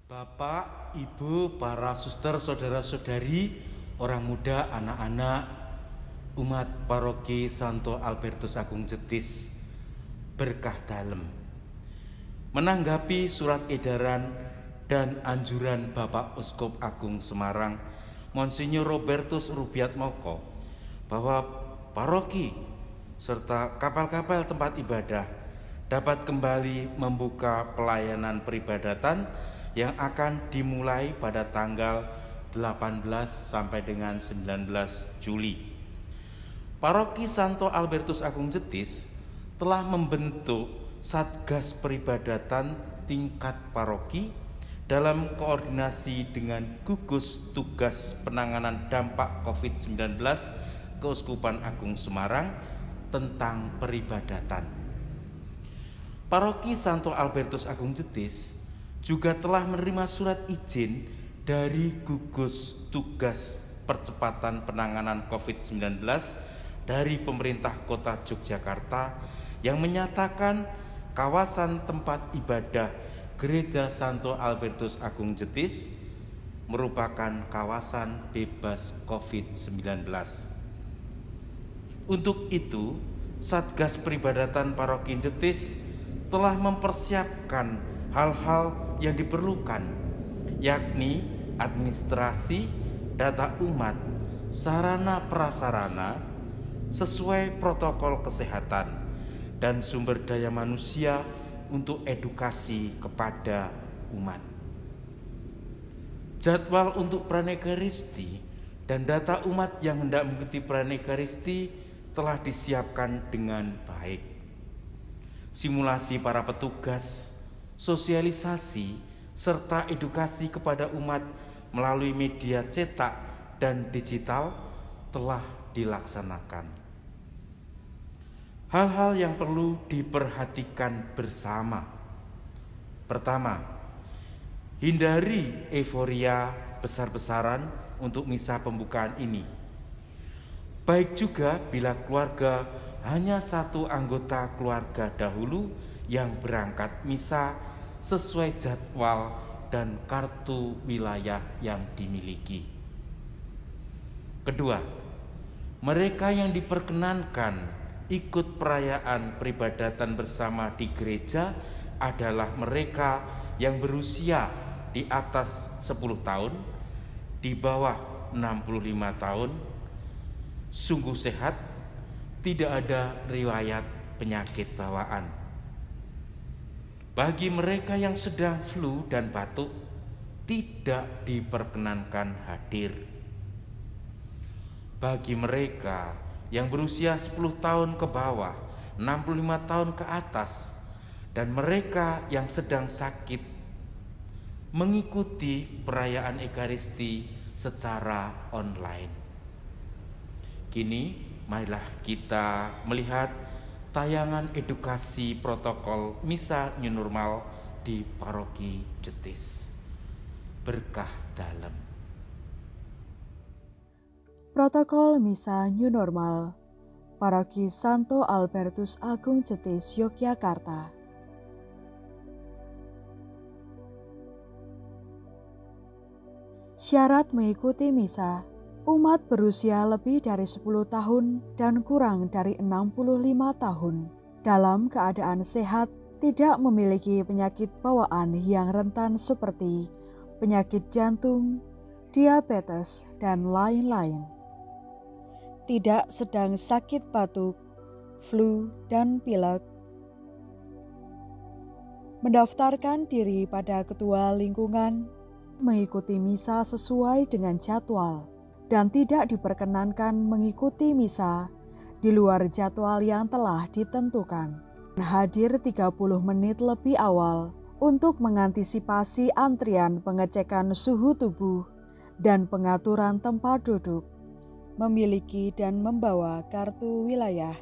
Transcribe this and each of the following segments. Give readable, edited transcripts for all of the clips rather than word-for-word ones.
Bapak, Ibu, para suster, saudara-saudari, orang muda, anak-anak, umat paroki Santo Albertus Agung Jetis, berkah dalem. Menanggapi surat edaran dan anjuran Bapak Uskup Agung Semarang, Monsinyur Robertus Rubiatmoko, bahwa paroki serta kapal-kapal tempat ibadah dapat kembali membuka pelayanan peribadatan yang akan dimulai pada tanggal 18 sampai dengan 19 Juli. Paroki Santo Albertus Agung Jetis telah membentuk Satgas Peribadatan tingkat paroki dalam koordinasi dengan gugus tugas penanganan dampak COVID-19 Keuskupan Agung Semarang tentang peribadatan. Paroki Santo Albertus Agung Jetis juga telah menerima surat izin dari gugus tugas percepatan penanganan COVID-19 dari pemerintah kota Yogyakarta yang menyatakan kawasan tempat ibadah Gereja Santo Albertus Agung Jetis merupakan kawasan bebas COVID-19. Untuk itu, Satgas Peribadatan Paroki Jetis telah mempersiapkan hal-hal yang diperlukan, yakni administrasi, data umat, sarana prasarana sesuai protokol kesehatan, dan sumber daya manusia untuk edukasi kepada umat. Jadwal untuk Pranekaristi dan data umat yang hendak mengikuti Pranekaristi telah disiapkan dengan baik. Simulasi para petugas, sosialisasi, serta edukasi kepada umat melalui media cetak dan digital telah dilaksanakan. Hal-hal yang perlu diperhatikan bersama. Pertama, hindari euforia besar-besaran untuk misa pembukaan ini. Baik juga bila keluarga hanya satu anggota keluarga dahulu yang berangkat misa sesuai jadwal dan kartu wilayah yang dimiliki. Kedua, mereka yang diperkenankan ikut perayaan peribadatan bersama di gereja adalah mereka yang berusia di atas 10 tahun, di bawah 65 tahun, sungguh sehat, tidak ada riwayat penyakit bawaan. Bagi mereka yang sedang flu dan batuk, tidak diperkenankan hadir. Bagi mereka yang berusia 10 tahun ke bawah, 65 tahun ke atas, dan mereka yang sedang sakit, mengikuti perayaan Ekaristi secara online. Kini, marilah kita melihat tayangan edukasi protokol Misa New Normal di Paroki Jetis. Berkah dalem. Protokol Misa New Normal Paroki Santo Albertus Agung Jetis, Yogyakarta. Syarat mengikuti misa: umat berusia lebih dari 10 tahun dan kurang dari 65 tahun, dalam keadaan sehat, tidak memiliki penyakit bawaan yang rentan seperti penyakit jantung, diabetes, dan lain-lain. Tidak sedang sakit batuk, flu, dan pilek. Mendaftarkan diri pada ketua lingkungan, mengikuti misa sesuai dengan jadwal, dan tidak diperkenankan mengikuti misa di luar jadwal yang telah ditentukan. Hadir 30 menit lebih awal untuk mengantisipasi antrian pengecekan suhu tubuh dan pengaturan tempat duduk. Memiliki dan membawa kartu wilayah.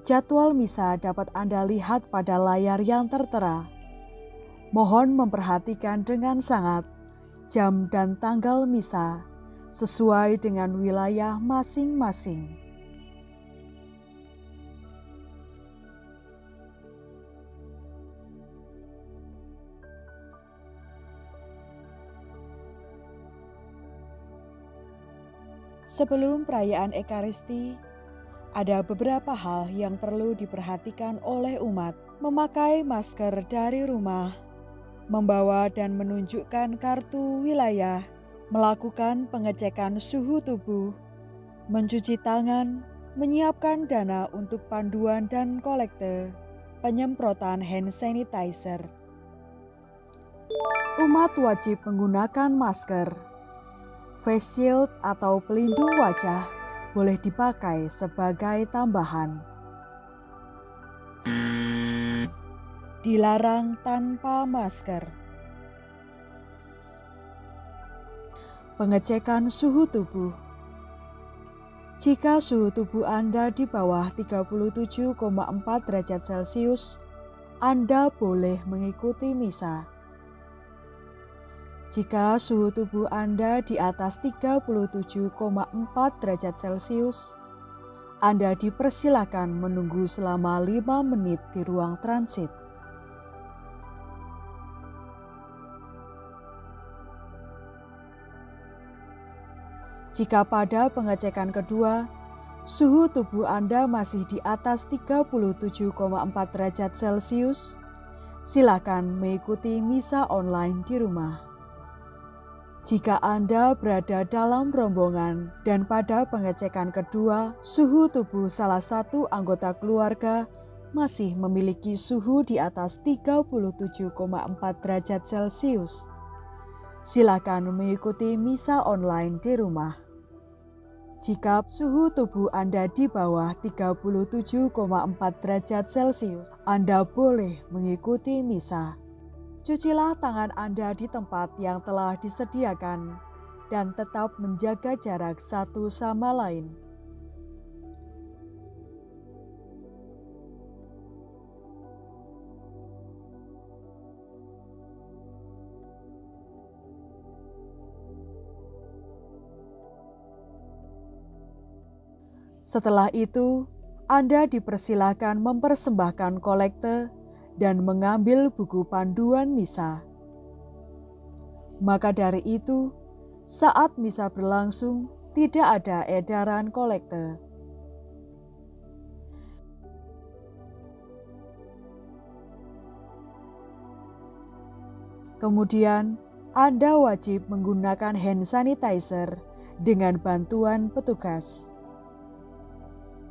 Jadwal misa dapat Anda lihat pada layar yang tertera. Mohon memperhatikan dengan sangat jam dan tanggal misa, sesuai dengan wilayah masing-masing. Sebelum perayaan Ekaristi, ada beberapa hal yang perlu diperhatikan oleh umat. Memakai masker dari rumah, membawa dan menunjukkan kartu wilayah, melakukan pengecekan suhu tubuh, mencuci tangan, menyiapkan dana untuk panduan dan kolekte, penyemprotan hand sanitizer. Umat wajib menggunakan masker. Face shield atau pelindung wajah boleh dipakai sebagai tambahan. Dilarang tanpa masker. Pengecekan suhu tubuh. Jika suhu tubuh Anda di bawah 37,4 derajat Celcius, Anda boleh mengikuti misa. Jika suhu tubuh Anda di atas 37,4 derajat Celcius, Anda dipersilakan menunggu selama 5 menit di ruang transit. Jika pada pengecekan kedua, suhu tubuh Anda masih di atas 37,4 derajat Celcius, silakan mengikuti misa online di rumah. Jika Anda berada dalam rombongan dan pada pengecekan kedua, suhu tubuh salah satu anggota keluarga masih memiliki suhu di atas 37,4 derajat Celcius, silakan mengikuti misa online di rumah. Jika suhu tubuh Anda di bawah 37,4 derajat Celcius, Anda boleh mengikuti misa. Cucilah tangan Anda di tempat yang telah disediakan dan tetap menjaga jarak satu sama lain. Setelah itu, Anda dipersilakan mempersembahkan kolekte dan mengambil buku panduan misa. Maka dari itu, saat misa berlangsung, tidak ada edaran kolekte. Kemudian, Anda wajib menggunakan hand sanitizer dengan bantuan petugas.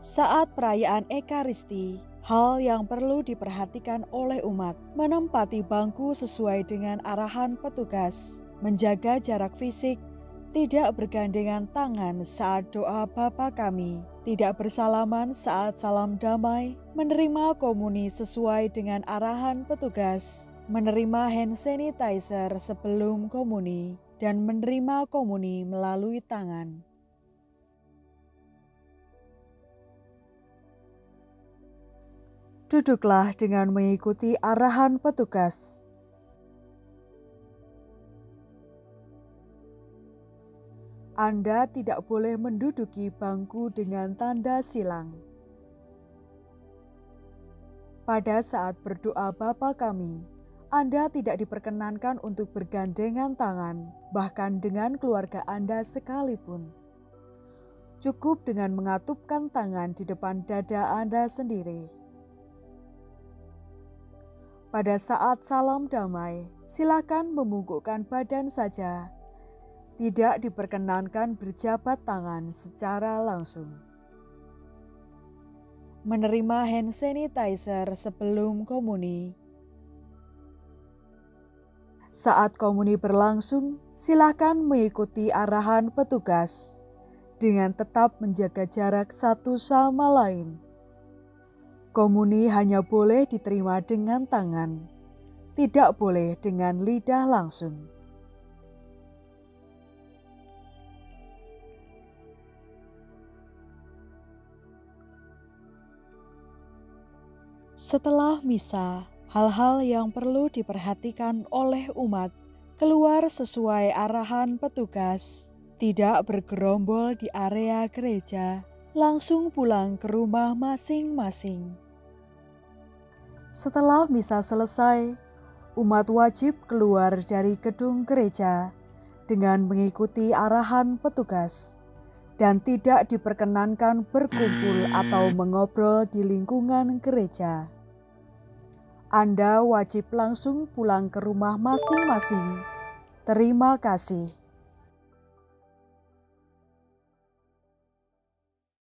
Saat perayaan Ekaristi, hal yang perlu diperhatikan oleh umat, menempati bangku sesuai dengan arahan petugas, menjaga jarak fisik, tidak bergandengan tangan saat doa Bapa Kami, tidak bersalaman saat salam damai, menerima komuni sesuai dengan arahan petugas, menerima hand sanitizer sebelum komuni, dan menerima komuni melalui tangan. Duduklah dengan mengikuti arahan petugas. Anda tidak boleh menduduki bangku dengan tanda silang. Pada saat berdoa Bapa Kami, Anda tidak diperkenankan untuk bergandengan tangan, bahkan dengan keluarga Anda sekalipun. Cukup dengan mengatupkan tangan di depan dada Anda sendiri. Pada saat salam damai, silakan membungkukkan badan saja. Tidak diperkenankan berjabat tangan secara langsung. Menerima hand sanitizer sebelum komuni. Saat komuni berlangsung, silakan mengikuti arahan petugas dengan tetap menjaga jarak satu sama lain. Komuni hanya boleh diterima dengan tangan, tidak boleh dengan lidah langsung. Setelah misa, hal-hal yang perlu diperhatikan oleh umat keluar sesuai arahan petugas, tidak bergerombol di area gereja, langsung pulang ke rumah masing-masing. Setelah misa selesai, umat wajib keluar dari gedung gereja dengan mengikuti arahan petugas dan tidak diperkenankan berkumpul atau mengobrol di lingkungan gereja. Anda wajib langsung pulang ke rumah masing-masing. Terima kasih.